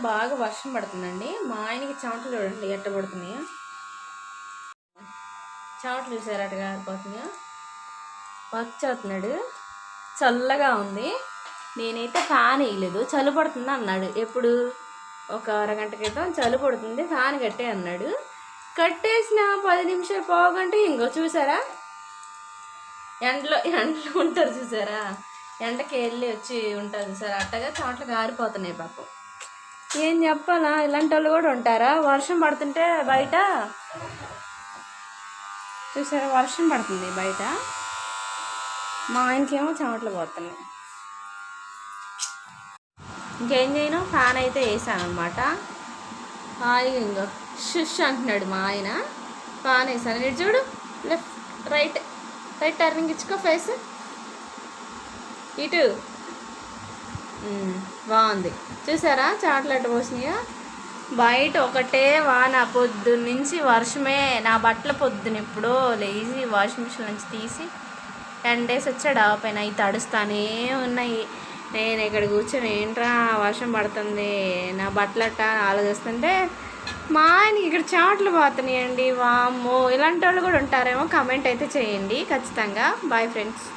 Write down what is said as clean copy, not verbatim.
బాగా వర్షం పడుతుందండి. మా ఆయనకి చెమటలు చూడండి ఎట్ట పడుతున్నాయో. చెమటలు చూసారు అట్ట కారిపోతున్నాయో. వర్క్ చేస్తున్నాడు, చల్లగా ఉంది. నేనైతే ఫ్యాన్ వేయలేదు, చలి పడుతుంది అన్నాడు. ఎప్పుడు ఒక అరగంట క్రితం చలి పడుతుంది ఫ్యాన్ కట్టే అన్నాడు. కట్టేసిన 10 నిమిషాలు పోగంటే ఇంకో చూసారా ఎండలో ఉంటారు చూసారా, ఎండకి వెళ్ళి వచ్చి ఉంటారు చూసారా, అట్టగా చెమటలు కారిపోతున్నాయి పాపం. ఏం చెప్పాలా, ఇలాంటి వాళ్ళు కూడా ఉంటారా? వర్షం పడుతుంటే బయట చూసారా, వర్షం పడుతుంది బయట, మా ఆయనకేమో చెమటలు పోతున్నాయి. ఇంకేం చేయను, ఫ్యాన్ అయితే వేసాను అనమాట. హాయిగా ఇంకో షుష్ అంటున్నాడు మా ఆయన. ఫ్యాన్ వేసాను. ఇటు చూడు, లెఫ్ట్ రైట్ టర్నింగ్ ఇచ్చుకో, ఫేస్ ఇటు. బాగుంది చూసారా చెమటలు అట్ట పోసినాయో. బయట ఒకటే వాన, పొద్దున్నుంచి వర్షమే. నా బట్టలు పొద్దున ఎప్పుడో లేచి వాషింగ్ మిషన్ నుంచి తీసి 10 days వచ్చాడు ఆపైన, అవి తడుస్తానే ఉన్నాయి. నేను ఇక్కడ కూర్చొని ఏంట్రా వర్షం పడుతుంది నా బట్టలట్ట ఆలోచిస్తుంటే మా ఆయనకి ఇక్కడ చెమటలు పోతున్నాయండి. వామ్మో, ఇలాంటి వాళ్ళు కూడా ఉంటారేమో, కమెంట్ అయితే చేయండి ఖచ్చితంగా. Bye friends.